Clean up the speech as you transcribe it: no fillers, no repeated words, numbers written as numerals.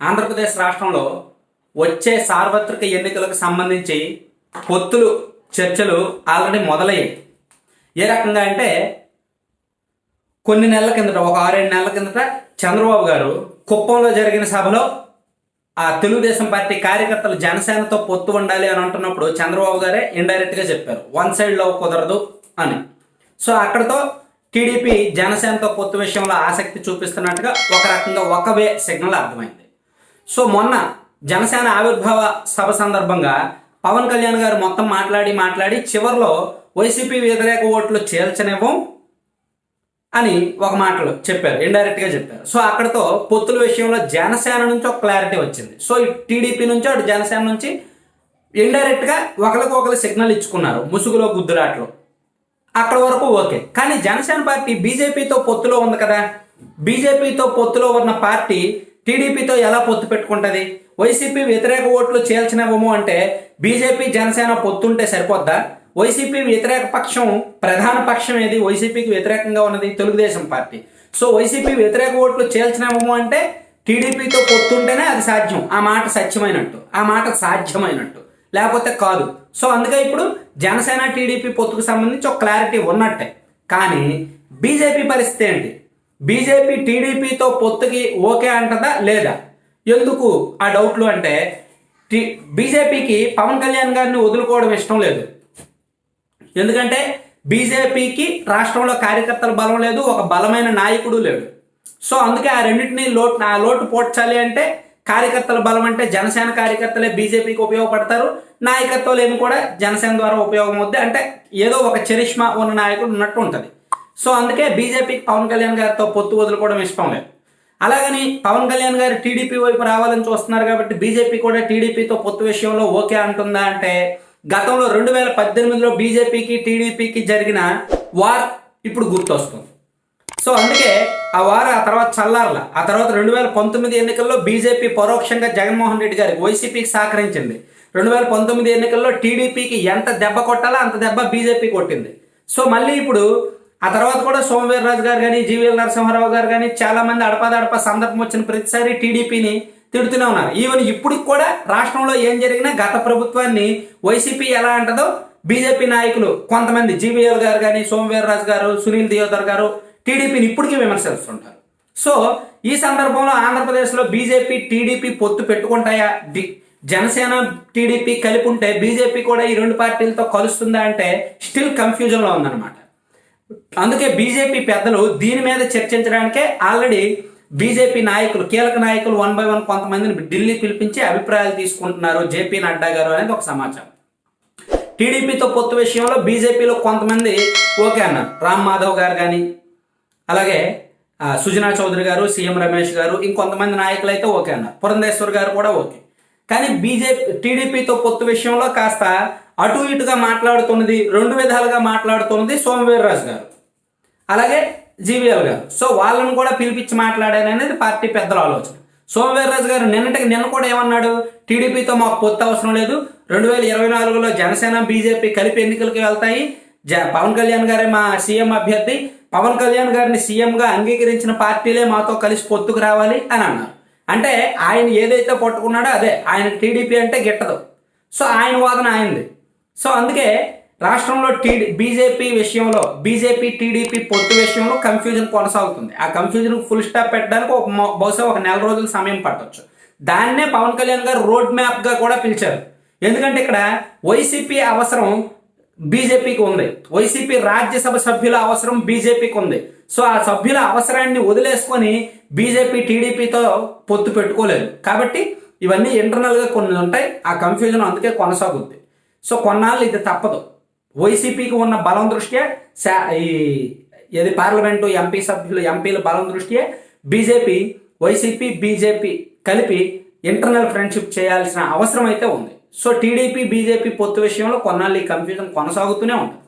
ఆంధ్రప్రదేశ్ రాష్ట్రంలో వచ్చే సార్వత్రిక ఎన్నికలకు సంబంధించి పొత్తులు చర్చలు ఆల్రెడీ మొదలయ్యాయి. ఏ రకంగా అంటే కొన్ని నెలల కిందట, ఒక 6-7 నెలల కిందట చంద్రబాబు గారు కుప్పంలో జరిగిన సభలో ఆ తెలుగుదేశం పార్టీ కార్యకర్తలు జనసేనతో పొత్తు ఉండాలి అని అంటున్నప్పుడు చంద్రబాబు గారే ఇండైరెక్ట్గా చెప్పారు, వన్ సైడ్ లవ్ కుదరదు అని. సో అక్కడతో టీడీపీ జనసేనతో పొత్తు విషయంలో ఆసక్తి చూపిస్తున్నట్టుగా ఒక రకంగా ఒక వే సిగ్నల్ అర్థమైంది. సో మొన్న జనసేన ఆవిర్భావ సభ సందర్భంగా పవన్ కళ్యాణ్ గారు మొత్తం మాట్లాడి చివరిలో వైసీపీ వ్యతిరేక ఓట్లు చేల్చనివ్వం అని ఒక మాటలు చెప్పారు, ఇండైరెక్ట్గా చెప్పారు. సో అక్కడతో పొత్తుల విషయంలో జనసేన నుంచి ఒక క్లారిటీ వచ్చింది. సో టీడీపీ నుంచి అటు జనసేన నుంచి ఇండైరెక్ట్గా ఒకరికొకరు సిగ్నల్ ఇచ్చుకున్నారు, ముసుగులో గుద్దులాట్లో. అక్కడ వరకు ఓకే. కానీ జనసేన పార్టీ బీజేపీతో పొత్తులో ఉంది కదా, బీజేపీతో పొత్తులో ఉన్న పార్టీ టీడీపీతో ఎలా పొత్తు పెట్టుకుంటుంది? వైసీపీ వ్యతిరేక ఓట్లు చేల్చినవ్వము అంటే బీజేపీ జనసేన పొత్తుంటే సరిపోద్దా? వైసీపీ వ్యతిరేక పక్షం, ప్రధాన పక్షం ఏది వైసీపీకి వ్యతిరేకంగా ఉన్నది? తెలుగుదేశం పార్టీ. సో వైసీపీ వ్యతిరేక ఓట్లు చేల్చినవ్వము అంటే టీడీపీతో పొత్తుంటేనే అది సాధ్యం, ఆ మాట సత్యమైనట్టు, ఆ మాట సాధ్యమైనట్టు, లేకపోతే కాదు. సో అందుకే ఇప్పుడు జనసేన టీడీపీ పొత్తుకు సంబంధించి ఒక క్లారిటీ ఉన్నట్టే. కానీ బీజేపీ పరిస్థితి ఏంటి? బీజేపీ టీడీపీతో పొత్తుకి ఓకే అంటదా లేదా? ఎందుకు ఆ డౌట్లు అంటే బీజేపీకి పవన్ కళ్యాణ్ గారిని వదులుకోవడం ఇష్టం లేదు. ఎందుకంటే బీజేపీకి రాష్ట్రంలో కార్యకర్తల బలం లేదు, ఒక బలమైన నాయకుడు లేడు. సో అందుకే ఆ రెండింటినీ లోటు పోడ్చాలి అంటే కార్యకర్తల బలం అంటే జనసేన కార్యకర్తలే బీజేపీకి ఉపయోగపడతారు, నాయకత్వాలు ఏమి కూడా జనసేన ద్వారా ఉపయోగం అవుద్ది. అంటే ఏదో ఒక చరిష్మా ఉన్న నాయకుడు ఉన్నట్టు ఉంటుంది. సో అందుకే బీజేపీకి పవన్ కళ్యాణ్ గారితో పొత్తు వదులుకోవడం ఇష్టం లేదు. అలాగని పవన్ కళ్యాణ్ గారు టీడీపీ వైపు రావాలని చూస్తున్నారు కాబట్టి బీజేపీ కూడా టీడీపీతో పొత్తు విషయంలో ఓకే అంటుందా అంటే గతంలో 2018లో బీజేపీకి టీడీపీకి జరిగిన వార్ ఇప్పుడు గుర్తొస్తుంది. సో అందుకే ఆ వార్ ఆ తర్వాత చల్లారల. ఆ తర్వాత 2019 ఎన్నికల్లో బీజేపీ పరోక్షంగా జగన్మోహన్ రెడ్డి గారికి, వైసీపీకి సహకరించింది. 2019 ఎన్నికల్లో టీడీపీకి ఎంత దెబ్బ కొట్టాలో అంత దెబ్బ బీజేపీ కొట్టింది. సో మళ్ళీ ఇప్పుడు ఆ తర్వాత కూడా సోమవీర్రాజు గారు కానీ, జీవీఎల్ నరసింహారావు గారు కానీ చాలా మంది అడపాదడప సందర్భం వచ్చిన ప్రతిసారి టీడీపీని తిడుతూనే ఉన్నారు. ఈవెన్ ఇప్పటికి కూడా రాష్ట్రంలో ఏం జరిగినా గత ప్రభుత్వాన్ని వైసీపీ ఎలా అంటదో బీజేపీ నాయకులు కొంతమంది, జీవీఎల్ గారు కానీ, సోమవీర్రాజు గారు, సునీల్ దియోదర్ గారు టీడీపీని ఇప్పటికీ విమర్శిస్తుంటారు. సో ఈ సందర్భంలో ఆంధ్రప్రదేశ్లో బీజేపీ టీడీపీ పొత్తు పెట్టుకుంటాయా? జనసేన టీడీపీ కలిపి ఉంటే బీజేపీ కూడా ఈ రెండు పార్టీలతో కలుస్తుందా అంటే స్టిల్ కన్ఫ్యూజన్లో ఉందన్నమాట. అందుకే బీజేపీ పెద్దలు దీని మీద చర్చించడానికే ఆల్రెడీ బీజేపీ నాయకులు, కీలక నాయకులు 1 by 1 కొంతమందిని ఢిల్లీ పిలిపించి అభిప్రాయాలు తీసుకుంటున్నారు జేపీ నడ్డా గారు అనేది ఒక సమాచారం. టీడీపీతో పొత్తు విషయంలో బీజేపీలో కొంతమంది ఓకే అన్నారు, రామ్ మాధవ్ గారు కానీ, అలాగే సుజనా చౌదరి గారు, సీఎం రమేష్ గారు, ఇంకొంతమంది నాయకులు అయితే ఓకే అన్నారు, పురంధేశ్వర్ గారు కూడా ఓకే. కానీ టీడీపీతో పొత్తు విషయంలో కాస్త అటు ఇటుగా మాట్లాడుతున్నది, 2 విధాలుగా మాట్లాడుతున్నది సోమవీర్రాజు గారు, అలాగే జీవీఎల్ గారు. సో వాళ్ళను కూడా పిలిపించి మాట్లాడాలి అనేది పార్టీ పెద్దల ఆలోచన. సోమవీర్రాజు గారు నిన్న కూడా ఏమన్నాడు? టీడీపీతో మాకు పొత్తు అవసరం లేదు, 2024లో జనసేన బీజేపీ కలిపి ఎన్నికలకి వెళ్తాయి, పవన్ కళ్యాణ్ గారే మా సీఎం అభ్యర్థి, పవన్ కళ్యాణ్ గారిని సీఎంగా అంగీకరించిన పార్టీలే మాతో కలిసి పొత్తుకు రావాలి అని అన్నారు. అంటే ఆయన ఏదైతే పట్టుకున్నాడో అదే, ఆయన టీడీపీ అంటే గిట్టదు. సో ఆయన వాదన ఆయనది. సో అందుకే రాష్ట్రంలో బీజేపీ విషయంలో, బీజేపీ టీడీపీ పొత్తు విషయంలో కన్ఫ్యూజన్ కొనసాగుతుంది. ఆ కన్ఫ్యూజన్ ఫుల్ స్టాప్ పెట్టడానికి బహుశా ఒక 4 రోజుల సమయం పట్టవచ్చు. దాన్నే పవన్ కళ్యాణ్ గారు రోడ్ మ్యాప్గా కూడా పిలిచారు. ఎందుకంటే ఇక్కడ వైసీపీ అవసరం బీజేపీకి ఉంది, వైసీపీ రాజ్యసభ సభ్యుల అవసరం బీజేపీకి ఉంది. సో ఆ సభ్యుల అవసరాన్ని వదిలేసుకొని బీజేపీ టీడీపీతో పొత్తు పెట్టుకోలేదు. కాబట్టి ఇవన్నీ ఇంటర్నల్గా కొన్ని ఉంటాయి, ఆ కన్ఫ్యూజన్ అందుకే కొనసాగుద్ది. సో కొన్నాళ్ళు ఇది తప్పదు. వైసీపీకి ఉన్న బలం దృష్ట్యా, ఏది పార్లమెంటు ఎంపీల బలం దృష్ట్యా వైసీపీ బీజేపీ కలిపి ఇంటర్నల్ ఫ్రెండ్షిప్ చేయాల్సిన అవసరం అయితే ఉంది. సో టీడీపీ బీజేపీ పొత్తు విషయంలో కొన్నాళ్ళు ఈ కన్ఫ్యూజన్ కొనసాగుతూనే ఉంటుంది.